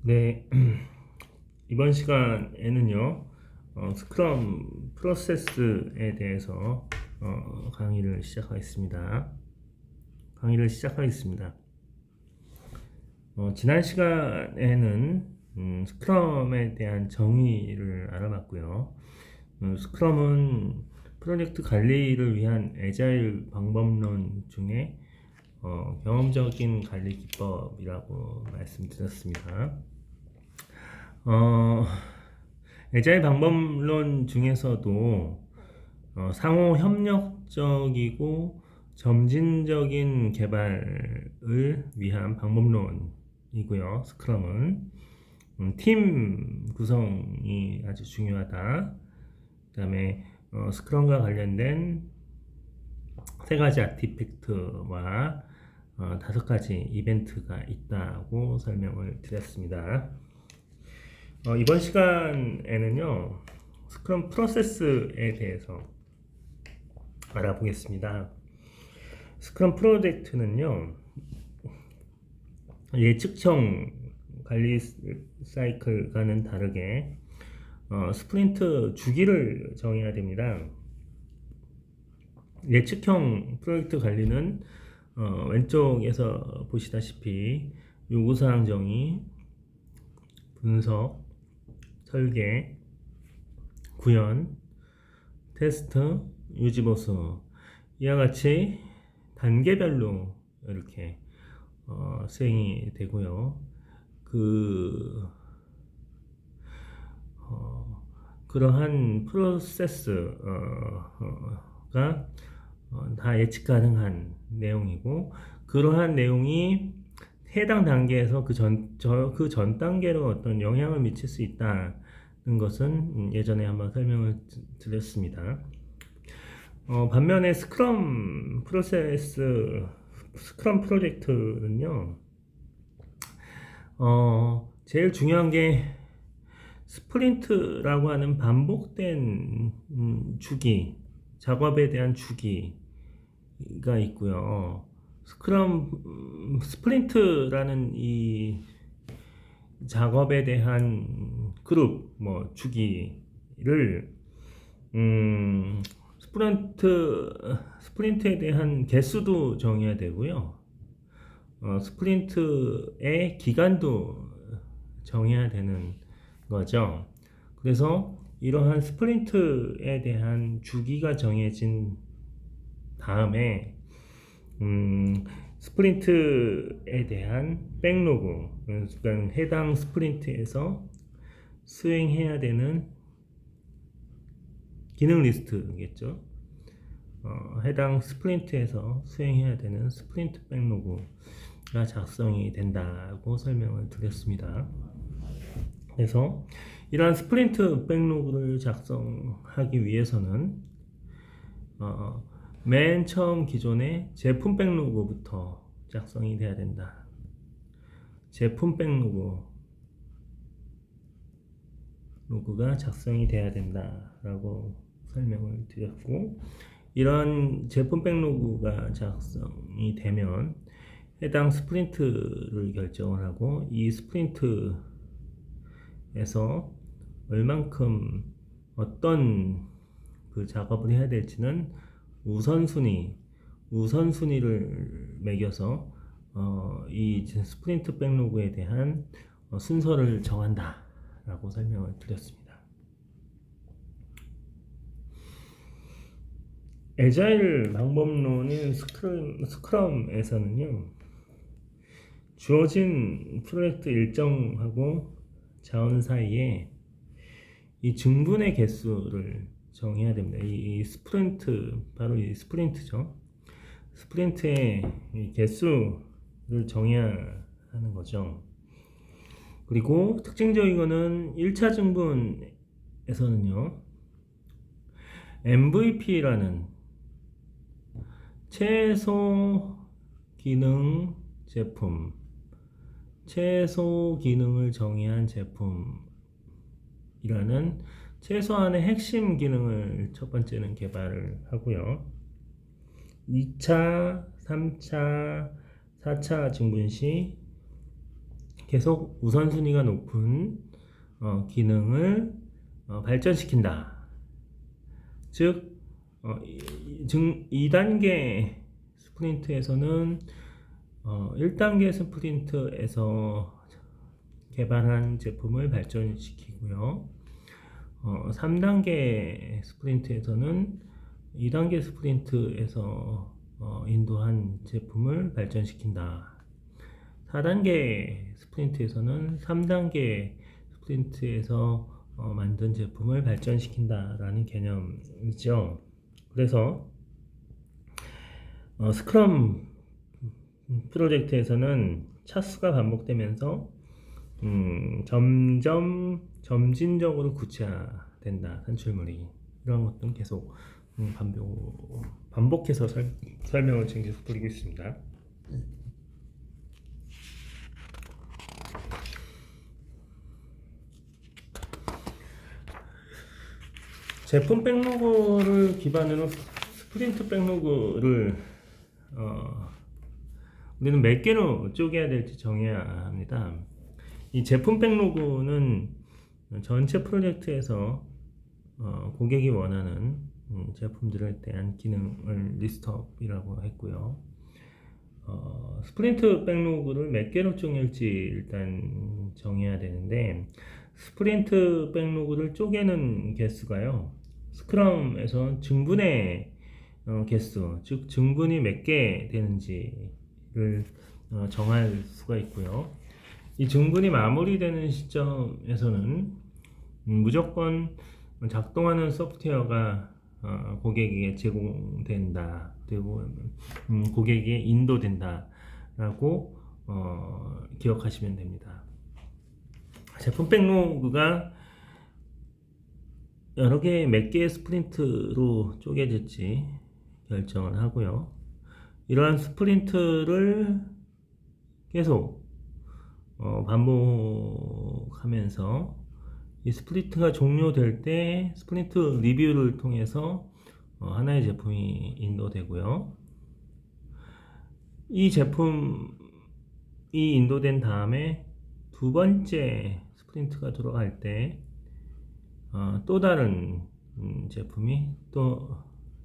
네, 이번 시간에는요, 스크럼 프로세스에 대해서 강의를 시작하겠습니다. 지난 시간에는 스크럼에 대한 정의를 알아봤고요. 스크럼은 프로젝트 관리를 위한 애자일 방법론 중에 경험적인 관리 기법이라고 말씀드렸습니다. 어, 애자일 방법론 중에서도 상호 협력적이고 점진적인 개발을 위한 방법론이고요. 스크럼은 팀 구성이 아주 중요하다. 그다음에 스크럼과 관련된 세 가지 아티팩트와 5가지 이벤트가 있다고 설명을 드렸습니다. 이번 시간에는요, 스크럼 프로세스에 대해서 알아보겠습니다. 스크럼 프로젝트는요, 예측형 관리 사이클과는 다르게 스프린트 주기를 정해야 됩니다. 예측형 프로젝트 관리는 왼쪽에서 보시다시피 요구사항 정의, 분석, 설계, 구현, 테스트, 유지보수 이와 같이 단계별로 이렇게 수행이 되고요. 그러한 프로세스가 다 예측 가능한 내용이고, 그러한 내용이 해당 단계에서 그 전 단계로 어떤 영향을 미칠 수 있다는 것은 예전에 한번 설명을 드렸습니다. 반면에 스크럼 프로젝트는요, 제일 중요한 게 스프린트라고 하는 반복된 작업에 대한 주기가 있고요. 스프린트라는 이 작업에 대한 그룹, 주기를, 스프린트에 대한 개수도 정해야 되고요. 스프린트의 기간도 정해야 되는 거죠. 그래서 이러한 스프린트에 대한 주기가 정해진 다음에 스프린트에 대한 백로그, 그러니까 해당 스프린트에서 수행해야 되는 기능 리스트겠죠. 해당 스프린트에서 수행해야 되는 스프린트 백로그가 작성이 된다고 설명을 드렸습니다. 그래서 이러한 스프린트 백로그를 작성하기 위해서는 맨 처음 기존의 제품 백로그부터 작성이 돼야 된다. 제품 백로그가 작성이 돼야 된다라고 설명을 드렸고, 이런 제품 백로그가 작성이 되면 해당 스프린트를 결정을 하고, 이 스프린트에서 얼만큼 어떤 그 작업을 해야 될지는 우선순위를 매겨서 이 스프린트 백로그에 대한 순서를 정한다라고 설명을 드렸습니다. 애자일 방법론인 스크럼에서는요, 주어진 프로젝트 일정하고 자원 사이에 이 증분의 개수를 정해야 됩니다. 이 스프린트, 바로 이 스프린트죠. 스프린트의 이 개수를 정해야 하는 거죠. 그리고 특징적인 거는 1차 증분에서는요, MVP라는 최소 기능 제품, 최소 기능을 정의한 제품이라는 최소한의 핵심 기능을 첫 번째는 개발을 하고요. 2차, 3차, 4차 증분 시 계속 우선순위가 높은 기능을 발전시킨다. 즉 2단계 스프린트에서는 1단계 스프린트에서 개발한 제품을 발전시키고요. 3단계 스프린트에서는 2단계 스프린트에서 인도한 제품을 발전시킨다. 4단계 스프린트에서는 3단계 스프린트에서 만든 제품을 발전시킨다라는 개념이죠. 그래서 스크럼 프로젝트에서는 차수가 반복되면서 점진적으로 구체화된다. 산출물이 이런 것들은 계속 반복해서 설명을 지금 계속 드리고 있습니다. 제품 백로그를 기반으로 스프린트 백로그를 우리는 몇 개로 쪼개야 될지 정해야 합니다. 이 제품 백로그는 전체 프로젝트에서 고객이 원하는 제품들에 대한 기능을 리스트업이라고 했고요. 스프린트 백로그를 몇 개로 쪼갤지 일단 정해야 되는데, 스프린트 백로그를 쪼개는 개수가요, 스크럼에서 증분의 개수, 즉 증분이 몇 개 되는지를 정할 수가 있고요. 이 증분이 마무리되는 시점에서는 무조건 작동하는 소프트웨어가 고객에게 제공된다, 그리고 고객에게 인도된다 라고 기억하시면 됩니다. 제품 백로그가 여러 개, 몇 개의 스프린트로 쪼개질지 결정을 하고요. 이러한 스프린트를 계속 반복하면서 이 스프린트가 종료될 때 스프린트 리뷰를 통해서 하나의 제품이 인도되고요. 이 제품이 인도된 다음에 두 번째 스프린트가 들어갈 때 또 다른 제품이 또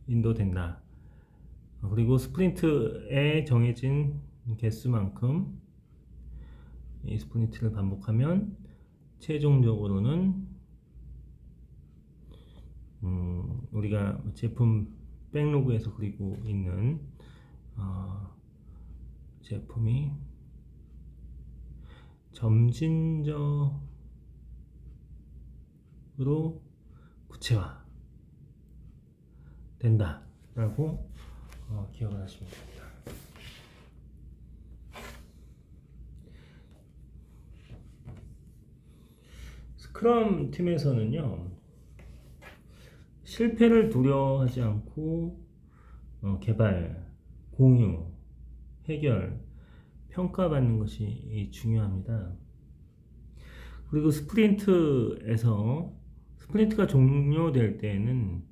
인도된다. 그리고 스프린트에 정해진 개수만큼 이 스프린트를 반복하면 최종적으로는 우리가 제품 백로그에서 그리고 있는 제품이 점진적으로 구체화 된다 라고 기억을 하시면 됩니다. 스크럼 팀에서는요, 실패를 두려워하지 않고 개발, 공유, 해결, 평가받는 것이 중요합니다. 그리고 스프린트가 종료될 때에는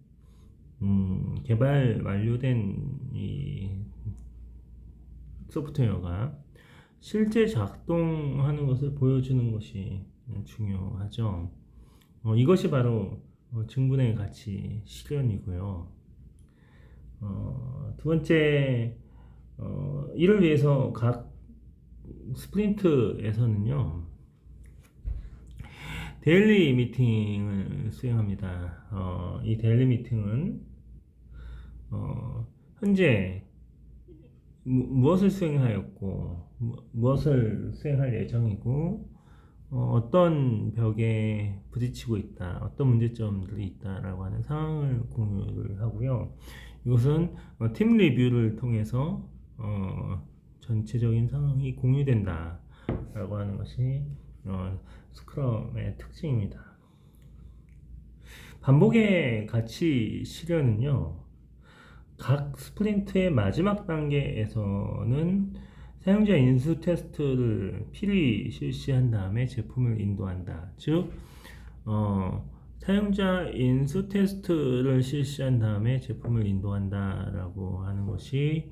개발 완료된 이 소프트웨어가 실제 작동하는 것을 보여주는 것이 중요하죠. 이것이 바로 증분의 가치 실현이고요. 두 번째, 이를 위해서 각 스프린트에서는요, 데일리 미팅을 수행합니다. 이 데일리 미팅은 현재 무엇을 수행하였고 무엇을 수행할 예정이고 어떤 벽에 부딪히고 있다, 어떤 문제점들이 있다라고 하는 상황을 공유를 하고요. 이것은 팀 리뷰를 통해서 전체적인 상황이 공유된다 라고 하는 것이 스크럼의 특징입니다. 반복의 가치 실현은요, 각 스프린트의 마지막 단계에서는 사용자 인수 테스트를 필히 실시한 다음에 제품을 인도한다. 즉 사용자 인수 테스트를 실시한 다음에 제품을 인도한다 라고 하는 것이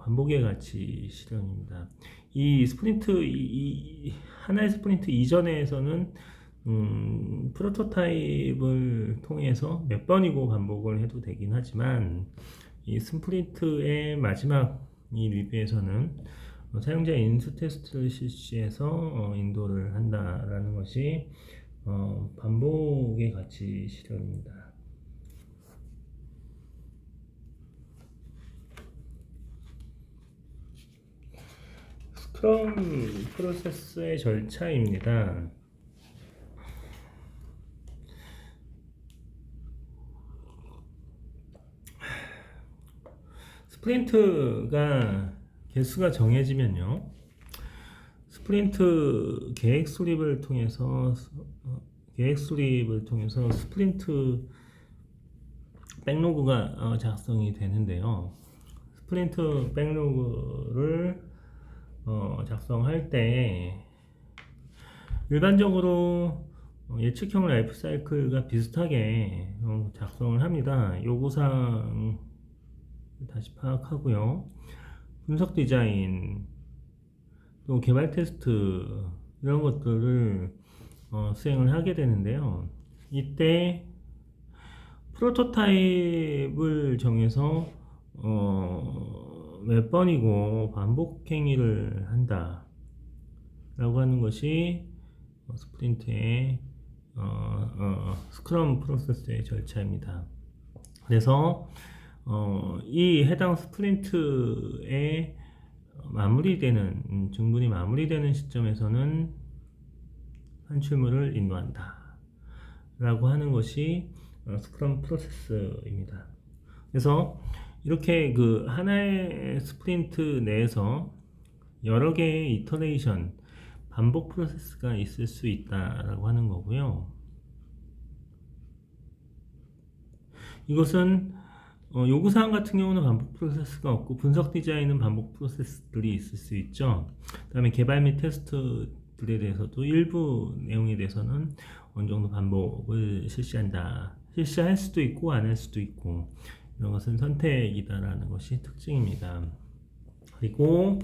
반복의 가치 실현입니다. 이 스프린트 하나의 스프린트 이전에서는 프로토타입을 통해서 몇 번이고 반복을 해도 되긴 하지만 이 스프린트의 마지막 이 리뷰에서는 사용자 인수 테스트를 실시해서 인도를 한다라는 것이 반복의 가치 실현입니다. 스크럼 프로세스의 절차입니다. 스프린트가 개수가 정해지면요, 스프린트 계획 수립을 통해서 스프린트 백로그가 작성이 되는데요. 스프린트 백로그를 작성할 때 일반적으로 예측형 라이프 사이클과 비슷하게 작성을 합니다. 요구사항 다시 파악하고요. 분석 디자인, 또 개발 테스트 이런 것들을 수행을 하게 되는데요. 이때 프로토타입을 정해서 몇 번이고 반복 행위를 한다 라고 하는 것이 스프린트의 스크럼 프로세스의 절차입니다. 그래서 이 해당 스프린트에 충분히 마무리되는 시점에서는 산출물을 인도한다 라고 하는 것이 스크럼 프로세스입니다. 그래서 이렇게 그 하나의 스프린트 내에서 여러 개의 이터레이션, 반복 프로세스가 있을 수 있다라고 하는 거고요. 이것은 요구사항 같은 경우는 반복 프로세스가 없고 분석 디자인은 반복 프로세스들이 있을 수 있죠. 그 다음에 개발 및 테스트들에 대해서도 일부 내용에 대해서는 어느 정도 반복을 실시할 수도 있고 안 할 수도 있고, 이런 것은 선택이다라는 것이 특징입니다. 그리고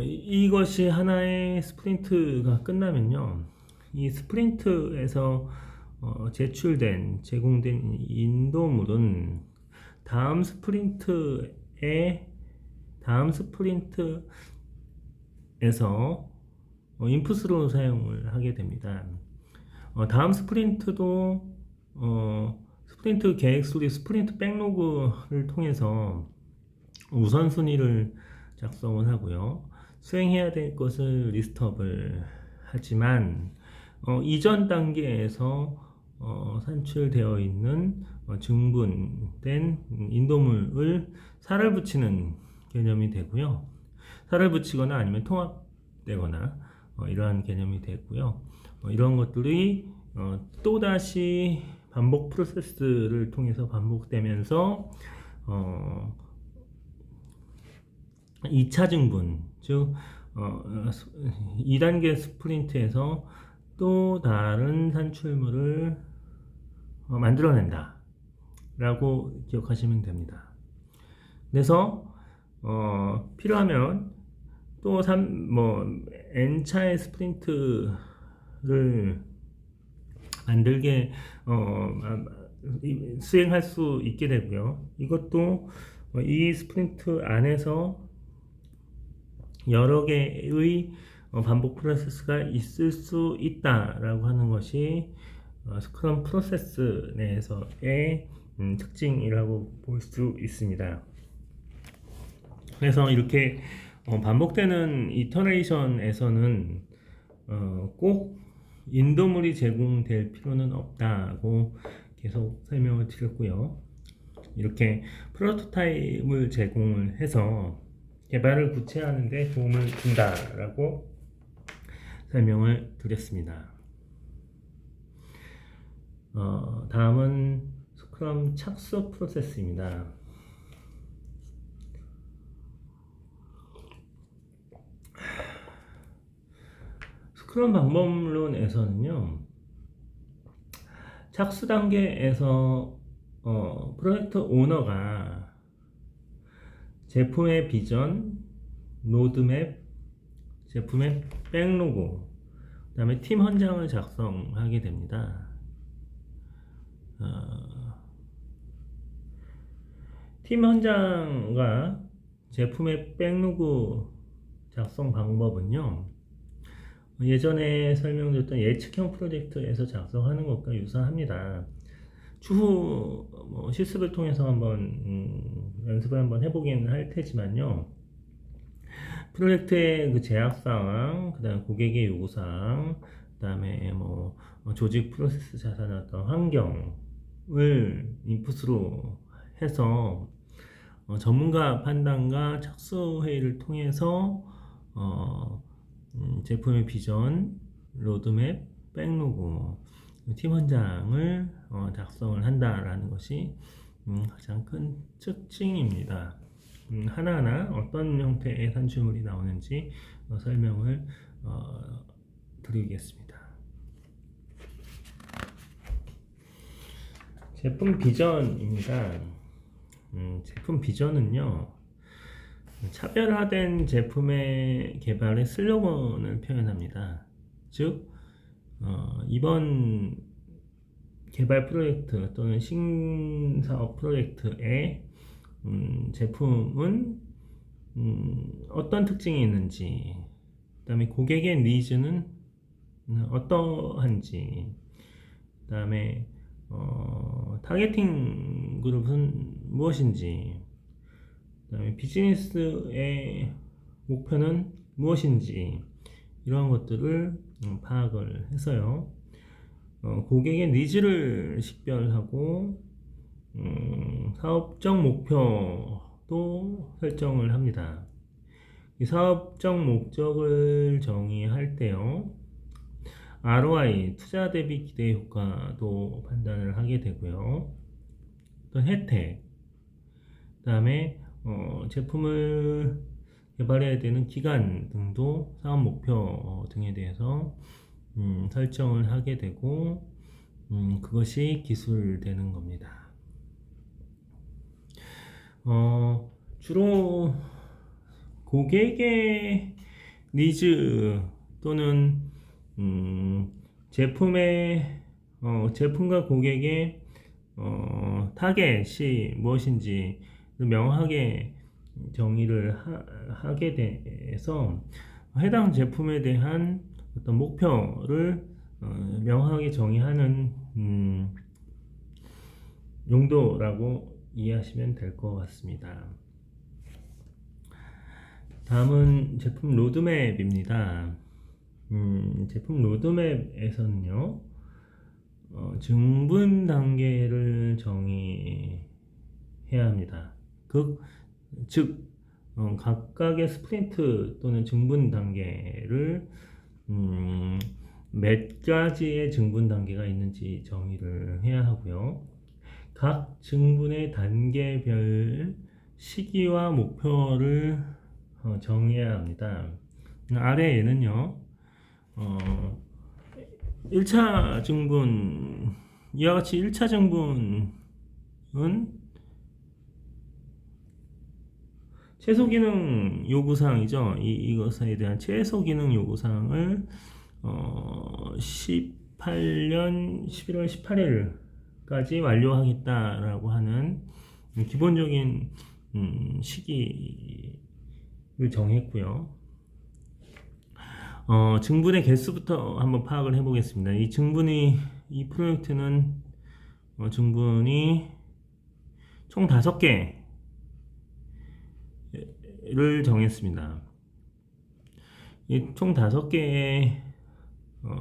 이것이 하나의 스프린트가 끝나면요, 이 스프린트에서 제공된 인도물은 다음 스프린트에서 인풋으로 사용을 하게 됩니다. 다음 스프린트도 스프린트 계획 수립, 스프린트 백로그를 통해서 우선순위를 작성을 하고요. 수행해야 될 것을 리스트업을 하지만 이전 단계에서 산출되어 있는 증분된 인도물을 살을 붙이는 개념이 되고요. 살을 붙이거나 아니면 통합되거나 이러한 개념이 되고요. 이런 것들이 또다시 반복 프로세스를 통해서 반복되면서 2차 증분, 즉 2단계 스프린트에서 또 다른 산출물을 만들어낸다 라고 기억하시면 됩니다. 그래서 필요하면 또 N차의 스프린트를 만들게 수행할 수 있게 되고요. 이것도 이 스프린트 안에서 여러 개의 반복 프로세스가 있을 수 있다라고 하는 것이 스크럼 프로세스 내에서의 특징이라고 볼 수 있습니다. 그래서 이렇게 반복되는 이터레이션에서는 꼭 인도물이 제공될 필요는 없다고 계속 설명을 드렸고요. 이렇게 프로토타입을 제공을 해서 개발을 구체화하는 데 도움을 준다라고 설명을 드렸습니다. 다음은 스크럼 착수 프로세스입니다. 스크럼 방법론에서는요, 착수 단계에서 프로젝트 오너가 제품의 비전, 로드맵, 제품의 백로고, 그 다음에 팀 헌장을 작성하게 됩니다. 팀 헌장과 제품의 백로고 작성 방법은요, 예전에 설명드렸던 예측형 프로젝트에서 작성하는 것과 유사합니다. 추후 실습을 통해서 한번 연습을 한번 해보긴 할 테지만요, 프로젝트의 그 제약사항, 그 다음 고객의 요구사항, 그 다음에 조직 프로세스 자산의 어떤 환경을 인풋으로 해서 전문가 판단과 착수회의를 통해서 제품의 비전, 로드맵, 백로그, 팀 헌장을 작성을 한다라는 것이 가장 큰 특징입니다. 하나하나 어떤 형태의 산출물이 나오는지 설명을 드리겠습니다. 제품 비전입니다. 제품 비전은요, 차별화된 제품의 개발의 슬로건을 표현합니다. 즉, 이번 개발 프로젝트 또는 신사업 프로젝트의 제품은 어떤 특징이 있는지, 그 다음에 고객의 니즈는 어떠한지, 그 다음에 타겟팅 그룹은 무엇인지, 그 다음에 비즈니스의 목표는 무엇인지, 이러한 것들을 파악을 해서요, 고객의 니즈를 식별하고 사업적 목표도 설정을 합니다. 이 사업적 목적을 정의할 때요, ROI, 투자 대비 기대 효과도 판단을 하게 되고요, 또 혜택, 그 다음에 제품을 개발해야 되는 기간 등도 사업 목표 등에 대해서 설정을 하게 되고, 그것이 기술되는 겁니다. 주로 고객의 니즈 또는 제품과 고객의 타겟이 무엇인지 명확하게 정의를 하게 돼서 해당 제품에 대한 어떤 목표를 명확하게 정의하는 용도라고 이해하시면 될 것 같습니다. 다음은 제품 로드맵입니다. 제품 로드맵에서는요, 증분 단계를 정의해야 합니다. 즉, 각각의 스프린트 또는 증분 단계를 몇 가지의 증분 단계가 있는지 정의를 해야 하고요. 각 증분의 단계별 시기와 목표를 정해야 합니다. 아래에는요, 1차 증분, 이와 같이 1차 증분은 최소 기능 요구사항이죠. 이것에 대한 최소 기능 요구사항을 18년 11월 18일까지 완료하겠다라고 하는 기본적인 시기를 정했고요. 증분의 개수부터 한번 파악을 해보겠습니다. 이 프로젝트는 증분이 총 5개를 정했습니다. 이 총 5개의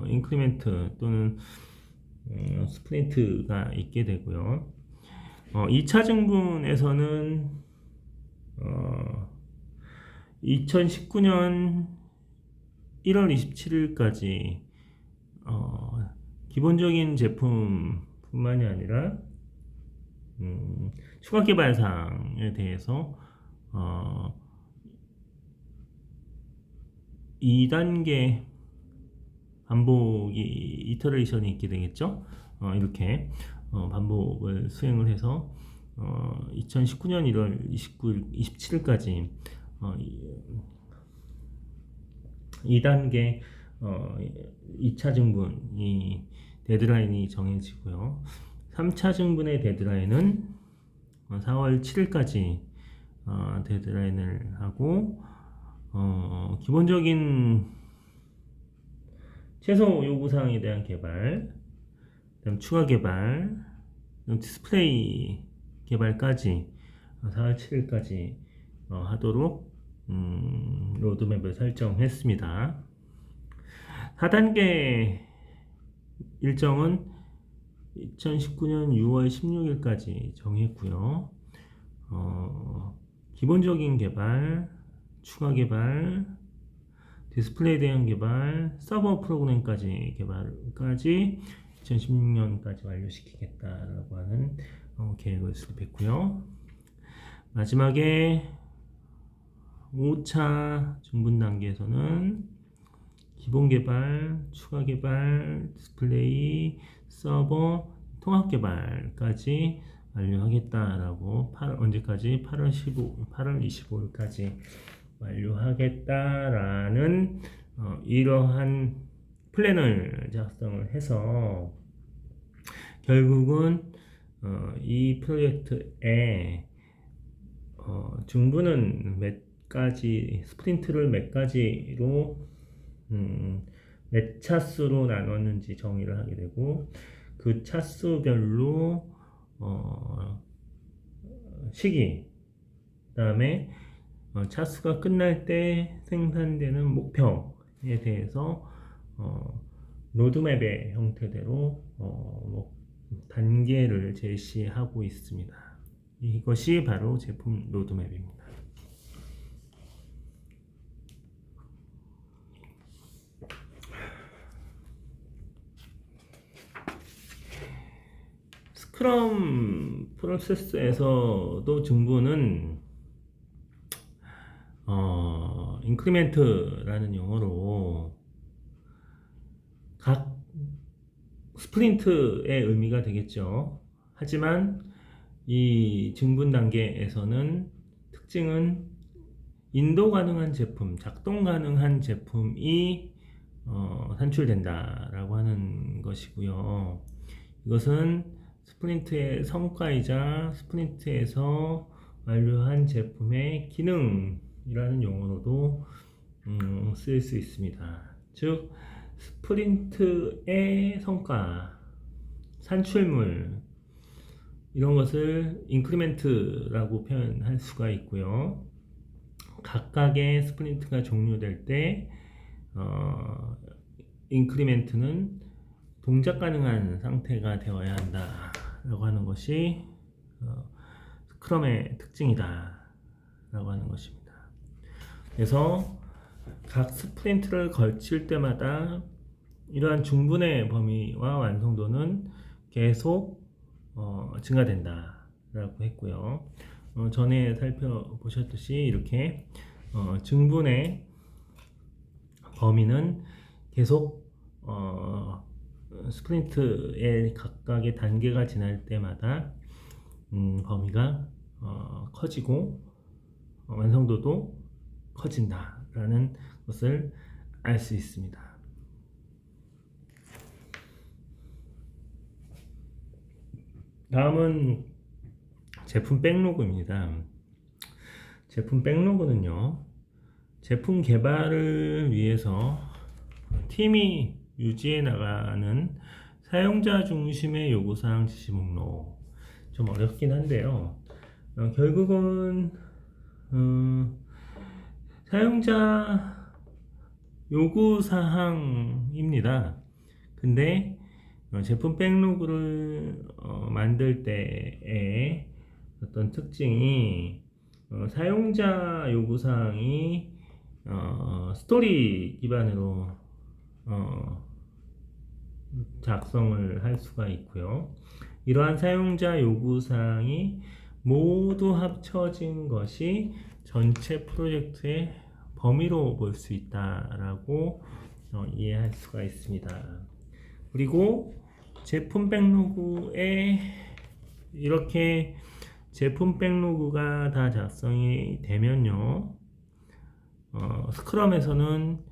인크리멘트 또는 스프린트가 있게 되고요. 2차 증분에서는 2019년 1월 27일까지 기본적인 제품뿐만이 아니라 추가 개발 사항에 대해서 2단계 반복이 이터레이션이 있게 되겠죠. 이렇게 반복을 수행을 해서 2019년 1월 27일까지 2단계 2차 증분이 데드라인이 정해지고요. 3차 증분의 데드라인은 4월 7일까지 데드라인을 하고 기본적인 최소 요구사항에 대한 개발, 그다음 추가 개발, 디스플레이 개발까지 4월 7일까지 하도록 로드맵을 설정했습니다. 4단계 일정은 2019년 6월 16일까지 정했고요. 기본적인 개발, 추가 개발, 디스플레이에 대한 개발, 서버 프로그램까지 개발까지 2016년까지 완료시키겠다라고 하는 계획을 수립했고요. 마지막에 5차 중분 단계에서는 기본 개발, 추가 개발, 디스플레이, 서버, 통합 개발까지 완료하겠다라고 언제까지? 8월 25일까지 완료하겠다라는 이러한 플랜을 작성을 해서 결국은 이 프로젝트의 중분은 몇 가지, 스프린트를 몇 가지로 몇 차수로 나눴는지 정의를 하게 되고, 그 차수별로 시기, 그 다음에 차수가 끝날 때 생산되는 목표에 대해서 로드맵의 형태대로 단계를 제시하고 있습니다. 이것이 바로 제품 로드맵입니다. 스크럼 프로세스에서도 증분은 인크리멘트라는 용어로 각 스프린트의 의미가 되겠죠. 하지만 이 증분 단계에서는 특징은 인도 가능한 제품, 작동 가능한 제품이 산출된다라고 하는 것이고요. 이것은 스프린트의 성과이자 스프린트에서 완료한 제품의 기능이라는 용어로도 쓰일 수 있습니다. 즉, 스프린트의 성과, 산출물, 이런 것을 인크리멘트라고 표현할 수가 있고요. 각각의 스프린트가 종료될 때 인크리멘트는 동작 가능한 상태가 되어야 한다라고 하는 것이 스크럼의 특징이다 라고 하는 것입니다. 그래서 각 스프린트를 걸칠 때마다 이러한 중분의 범위와 완성도는 계속 증가된다 라고 했고요. 전에 살펴보셨듯이 이렇게 증분의 범위는 계속 스프린트의 각각의 단계가 지날 때마다 범위가 커지고 완성도도 커진다라는 것을 알 수 있습니다. 다음은 제품 백로그입니다. 제품 백로그는요, 제품 개발을 위해서 팀이 유지해 나가는 사용자 중심의 요구사항 지시 목록, 좀 어렵긴 한데요. 결국은 사용자 요구사항입니다. 근데 제품 백로그를 만들 때의 어떤 특징이 사용자 요구사항이 스토리 기반으로 작성을 할 수가 있고요. 이러한 사용자 요구사항이 모두 합쳐진 것이 전체 프로젝트의 범위로 볼 수 있다라고 이해할 수가 있습니다. 그리고 제품 백로그에 이렇게 제품 백로그가 다 작성이 되면요, 스크럼에서는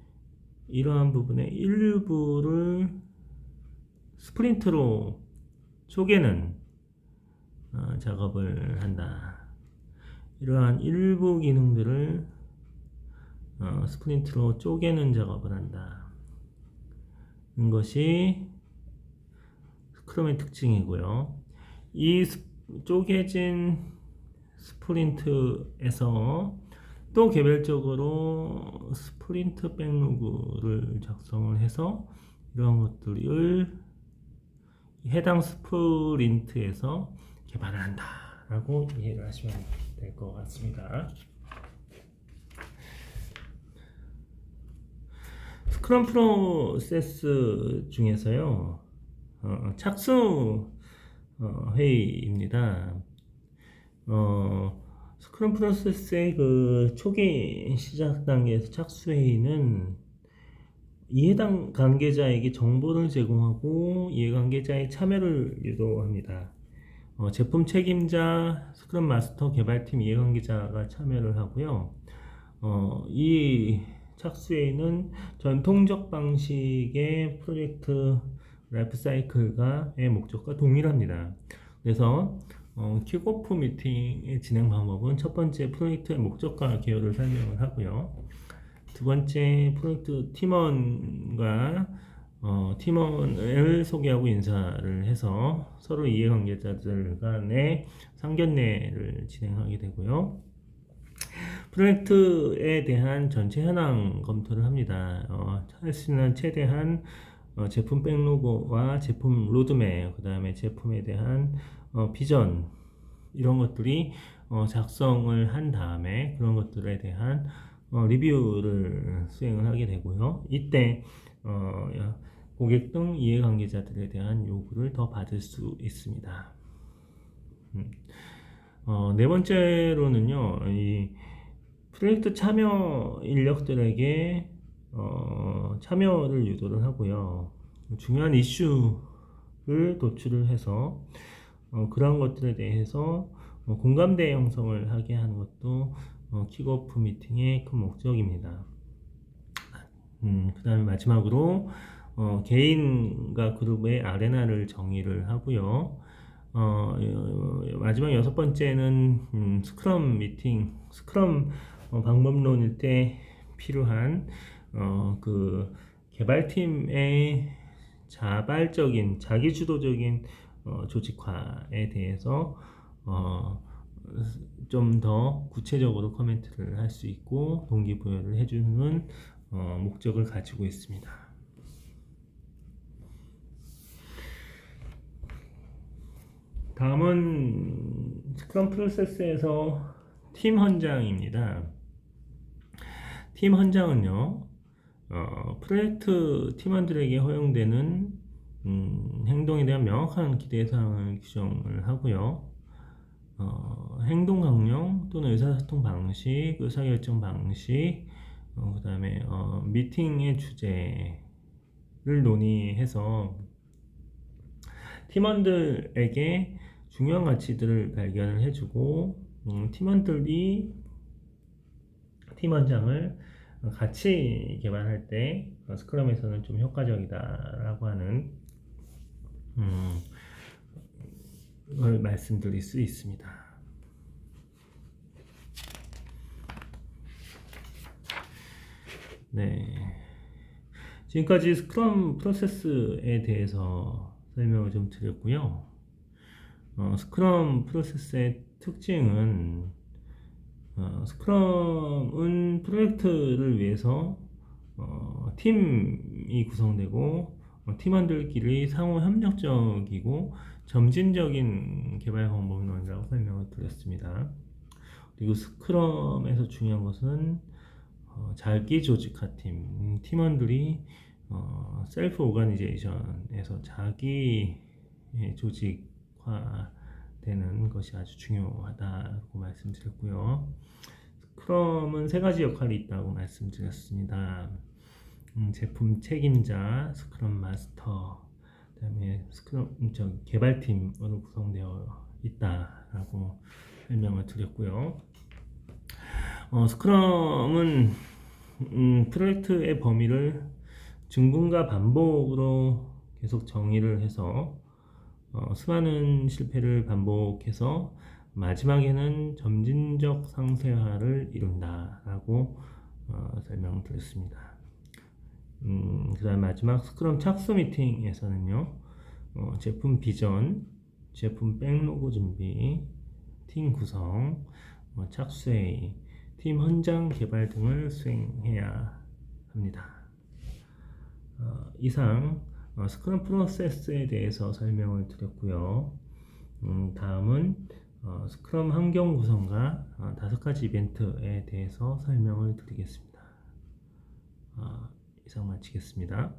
이러한 부분의 일부를 스프린트로 쪼개는 작업을 한다. 이러한 일부 기능들을 스프린트로 쪼개는 작업을 한다. 는 것이 스크럼의 특징이고요. 이 쪼개진 스프린트에서 또 개별적으로 스프린트 백로그를 작성을 해서 이런 것들을 해당 스프린트에서 개발을 한다 라고 이해를 하시면 될 것 같습니다. 스크럼 프로세스 중에서요, 착수 회의입니다. 스크럼 프로세스의 그 초기 시작 단계에서 착수 회의는 이해당 관계자에게 정보를 제공하고 이해관계자의 참여를 유도합니다. 제품 책임자, 스크럼 마스터, 개발팀 이해관계자가 참여를 하고요. 이 착수회의는 전통적 방식의 프로젝트 라이프 사이클과의 목적과 동일합니다. 그래서 킥오프 미팅의 진행 방법은 첫 번째 프로젝트의 목적과 개요를 설명을 하고요. 두 번째 프로젝트 팀원과 팀원을 소개하고 인사를 해서 서로 이해관계자들 간의 상견례를 진행하게 되고요. 프로젝트에 대한 전체 현황 검토를 합니다. 할 수 있는 최대한 제품 백로그와 제품 로드맵, 그 다음에 제품에 대한 비전, 이런 것들이 작성을 한 다음에 그런 것들에 대한 리뷰를 수행을 하게 되고요. 이때 고객 등 이해관계자들에 대한 요구를 더 받을 수 있습니다. 네 번째로는요, 이 프로젝트 참여 인력들에게 참여를 유도를 하고요. 중요한 이슈를 도출을 해서 그러한 것들에 대해서 공감대 형성을 하게 하는 것도 킥오프 미팅의 큰 목적입니다. 그 다음에 마지막으로 개인과 그룹의 아레나를 정의를 하고요. 마지막 여섯 번째는 스크럼 미팅, 스크럼 방법론일 때 필요한 그 개발팀의 자발적인 자기주도적인 조직화에 대해서 좀 더 구체적으로 코멘트를 할 수 있고 동기부여를 해주는 목적을 가지고 있습니다. 다음은 스크럼 프로세스에서 팀 헌장입니다. 팀 헌장은요, 프로젝트 팀원들에게 허용되는 행동에 대한 명확한 기대 사항을 규정을 하고요. 행동 강령 또는 의사소통 방식, 의사결정 방식, 그 다음에 미팅의 주제를 논의해서 팀원들에게 중요한 가치들을 발견을 해주고 팀원들이 팀원장을 같이 개발할 때 스크럼에서는 좀 효과적이다라고 하는 걸 말씀드릴 수 있습니다. 네, 지금까지 스크럼 프로세스에 대해서 설명을 좀 드렸고요. 스크럼 프로세스의 특징은 스크럼은 프로젝트를 위해서 팀이 구성되고 팀원들끼리 상호 협력적이고 점진적인 개발 방법론이라고 설명을 드렸습니다. 그리고 스크럼에서 중요한 것은 자기 조직화 팀, 팀원들이 셀프 오가니제이션에서 자기 조직화 되는 것이 아주 중요하다고 말씀드렸고요. 스크럼은 세 가지 역할이 있다고 말씀드렸습니다. 제품 책임자, 스크럼 마스터, 그다음에 스크럼 개발팀으로 구성되어 있다라고 설명을 드렸고요. 스크럼은 프로젝트의 범위를 증분과 반복으로 계속 정의를 해서 수많은 실패를 반복해서 마지막에는 점진적 상세화를 이룬다라고 설명드렸습니다. 그 다음 마지막 스크럼 착수 미팅에서는요, 제품 비전, 제품 백로그 준비, 팀 구성, 착수회의, 팀 현장 개발 등을 수행해야 합니다. 이상 스크럼 프로세스에 대해서 설명을 드렸고요. 다음은 스크럼 환경 구성과 5가지 이벤트에 대해서 설명을 드리겠습니다. 이상 마치겠습니다.